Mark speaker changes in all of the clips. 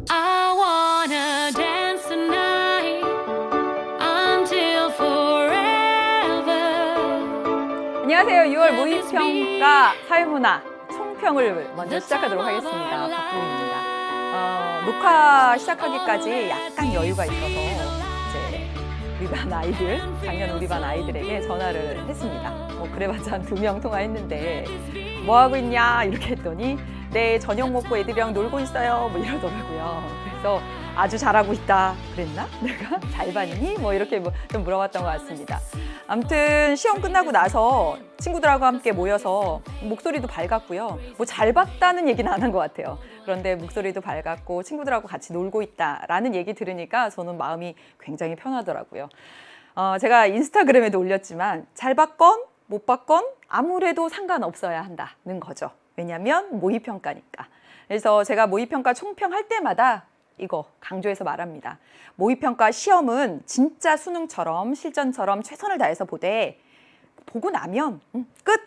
Speaker 1: I wanna dance tonight until forever.
Speaker 2: 안녕하세요. 6월 모의평가 사회문화 총평을 먼저 시작하도록 하겠습니다. 박부입니다. 녹화 시작하기까지 약간 여유가 있어서 이제 우리 반 아이들, 작년 우리 반 아이들에게 전화를 했습니다. 뭐 그래봤자 한 2명 통화했는데 뭐 하고 있냐 이렇게 했더니 네, 저녁 먹고 애들이랑 놀고 있어요. 뭐 이러더라고요. 그래서 아주 잘하고 있다. 그랬나? 내가 잘 봤니? 뭐 이렇게 좀 물어봤던 것 같습니다. 아무튼 시험 끝나고 나서 친구들하고 함께 모여서 목소리도 밝았고요. 뭐 잘 봤다는 얘기는 안 한 것 같아요. 그런데 목소리도 밝았고 친구들하고 같이 놀고 있다라는 얘기 들으니까 저는 마음이 굉장히 편하더라고요. 제가 인스타그램에도 올렸지만 잘 봤건 못 봤건 아무래도 상관없어야 한다는 거죠. 왜냐하면 모의평가니까. 그래서 제가 모의평가 총평할 때마다 이거 강조해서 말합니다. 모의평가 시험은 진짜 수능처럼 실전처럼 최선을 다해서 보고 나면 끝!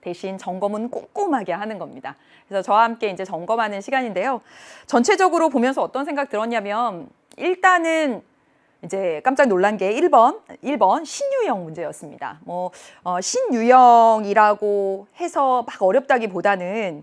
Speaker 2: 대신 점검은 꼼꼼하게 하는 겁니다. 그래서 저와 함께 이제 점검하는 시간인데요. 전체적으로 보면서 어떤 생각 들었냐면 일단은 이제 깜짝 놀란 게 1번 신유형 문제였습니다. 신유형이라고 해서 막 어렵다기보다는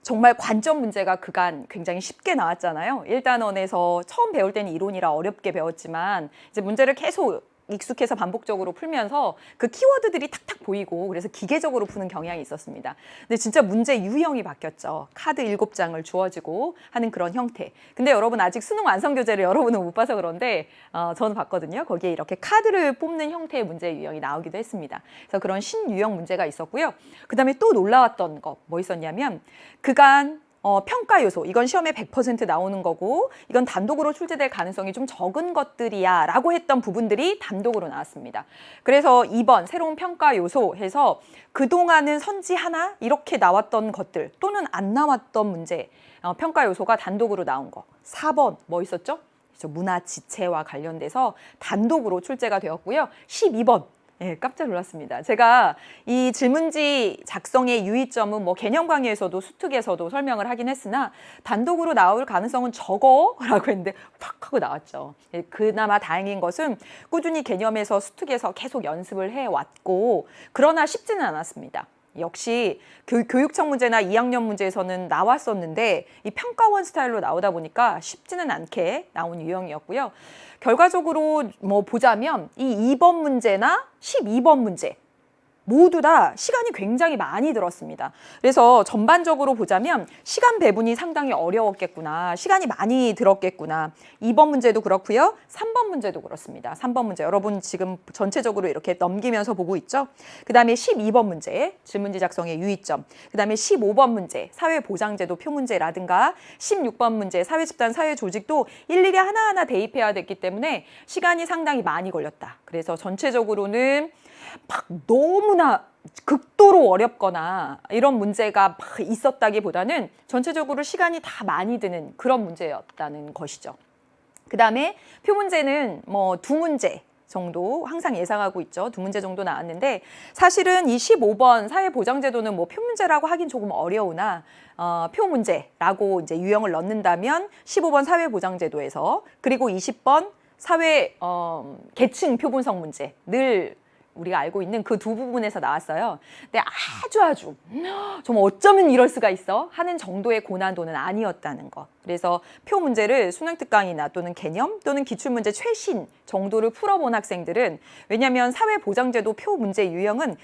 Speaker 2: 정말 관점 문제가 그간 굉장히 쉽게 나왔잖아요. 1단원에서 처음 배울 때는 이론이라 어렵게 배웠지만 이제 문제를 계속 익숙해서 반복적으로 풀면서 그 키워드들이 탁탁 보이고 그래서 기계적으로 푸는 경향이 있었습니다. 근데 진짜 문제 유형이 바뀌었죠. 카드 7장을 주어지고 하는 그런 형태. 근데 여러분 아직 수능 완성교재를 여러분은 못 봐서 그런데 저는 봤거든요. 거기에 이렇게 카드를 뽑는 형태의 문제 유형이 나오기도 했습니다. 그래서 그런 신유형 문제가 있었고요. 그다음에 또 놀라웠던 거 뭐 있었냐면 그간 평가 요소, 이건 시험에 100% 나오는 거고 이건 단독으로 출제될 가능성이 좀 적은 것들이야 라고 했던 부분들이 단독으로 나왔습니다. 그래서 2번 새로운 평가 요소 해서 그동안은 선지 하나 이렇게 나왔던 것들 또는 안 나왔던 문제 평가 요소가 단독으로 나온 거. 4번 뭐 있었죠? 문화 지체와 관련돼서 단독으로 출제가 되었고요. 12번 네, 깜짝 놀랐습니다. 제가 이 질문지 작성의 유의점은 뭐 개념 강의에서도 수특에서도 설명을 하긴 했으나 단독으로 나올 가능성은 적어라고 했는데 팍 하고 나왔죠. 그나마 다행인 것은 꾸준히 개념에서 수특에서 계속 연습을 해왔고 그러나 쉽지는 않았습니다. 역시 교육청 문제나 2학년 문제에서는 나왔었는데 이 평가원 스타일로 나오다 보니까 쉽지는 않게 나온 유형이었고요. 결과적으로 뭐 보자면 이 2번 문제나 12번 문제 모두 다 시간이 굉장히 많이 들었습니다. 그래서 전반적으로 보자면 시간 배분이 상당히 어려웠겠구나. 시간이 많이 들었겠구나. 2번 문제도 그렇고요. 3번 문제도 그렇습니다. 3번 문제 여러분 지금 전체적으로 이렇게 넘기면서 보고 있죠. 그다음에 12번 문제 질문지 작성의 유의점. 그다음에 15번 문제 사회보장제도 표문제라든가 16번 문제 사회집단 사회조직도 일일이 하나하나 대입해야 됐기 때문에 시간이 상당히 많이 걸렸다. 그래서 전체적으로는 막 너무나 극도로 어렵거나 이런 문제가 막 있었다기보다는 전체적으로 시간이 다 많이 드는 그런 문제였다는 것이죠. 그 다음에 표문제는 뭐 2문제 정도 항상 예상하고 있죠. 2문제 정도 나왔는데 사실은 이 15번 사회보장제도는 뭐 표문제라고 하긴 조금 어려우나 표문제라고 이제 유형을 넣는다면 15번 사회보장제도에서 그리고 20번 사회 계층 표분석 문제 늘 우리가 알고 있는 그 2부분에서 나왔어요. 근데 아주 좀 어쩌면 이럴 수가 있어 하는 정도의 고난도는 아니었다는 것. 그래서 표 문제를 수능 특강이나 또는 개념 또는 기출문제 최신 정도를 풀어본 학생들은 왜냐하면 사회보장제도 표 문제 유형은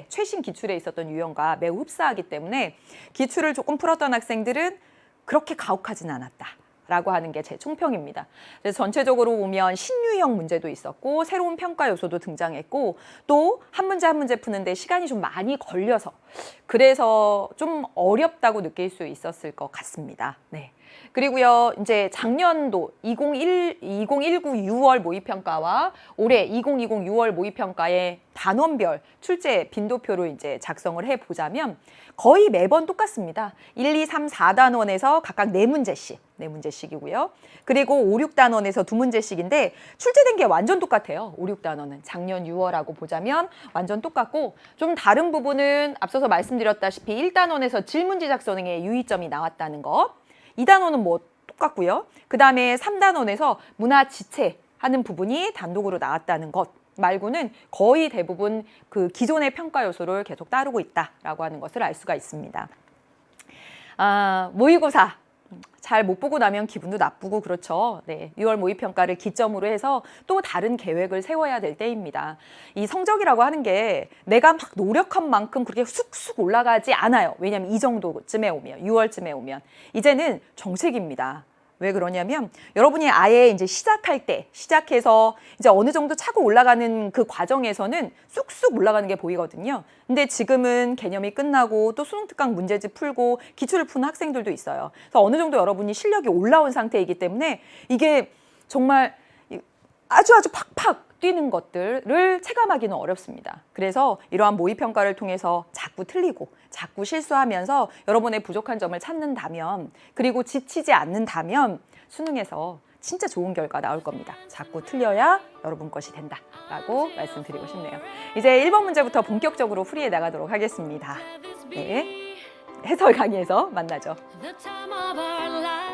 Speaker 2: 최신 기출에 있었던 유형과 매우 흡사하기 때문에 기출을 조금 풀었던 학생들은 그렇게 가혹하진 않았다. 라고 하는 게 제 총평입니다. 그래서 전체적으로 보면 신유형 문제도 있었고 새로운 평가 요소도 등장했고 또 한 문제 한 문제 푸는데 시간이 좀 많이 걸려서 그래서 좀 어렵다고 느낄 수 있었을 것 같습니다. 네. 그리고요, 이제 작년도 2019 6월 모의평가와 올해 2020 6월 모의평가의 단원별 출제 빈도표를 이제 작성을 해보자면 거의 매번 똑같습니다. 1, 2, 3, 4단원에서 각각 4문제씩이고요. 그리고 5, 6단원에서 2문제씩인데 출제된 게 완전 똑같아요. 5, 6단원은 작년 6월하고 보자면 완전 똑같고 좀 다른 부분은 앞서서 말씀드렸다시피 1단원에서 질문지 작성에 유의점이 나왔다는 것. 2단원은 뭐 똑같고요. 그 다음에 3단원에서 문화 지체 하는 부분이 단독으로 나왔다는 것 말고는 거의 대부분 그 기존의 평가 요소를 계속 따르고 있다라고 하는 것을 알 수가 있습니다. 모의고사 잘 못 보고 나면 기분도 나쁘고 그렇죠. 네, 6월 모의평가를 기점으로 해서 또 다른 계획을 세워야 될 때입니다. 이 성적이라고 하는 게 내가 막 노력한 만큼 그렇게 쑥쑥 올라가지 않아요. 왜냐하면 이 정도쯤에 오면, 6월쯤에 오면 이제는 정책입니다. 왜 그러냐면 여러분이 아예 이제 시작할 때 시작해서 이제 어느 정도 차고 올라가는 그 과정에서는 쑥쑥 올라가는 게 보이거든요. 근데 지금은 개념이 끝나고 또 수능 특강 문제집 풀고 기출을 푸는 학생들도 있어요. 그래서 어느 정도 여러분이 실력이 올라온 상태이기 때문에 이게 정말 아주 팍팍 뛰는 것들을 체감하기는 어렵습니다. 그래서 이러한 모의평가를 통해서 자꾸 틀리고 자꾸 실수하면서 여러분의 부족한 점을 찾는다면 그리고 지치지 않는다면 수능에서 진짜 좋은 결과 나올 겁니다. 자꾸 틀려야 여러분 것이 된다라고 말씀드리고 싶네요. 이제 1번 문제부터 본격적으로 풀이해 나가도록 하겠습니다. 네, 해설 강의에서 만나죠.
Speaker 1: The time of our life.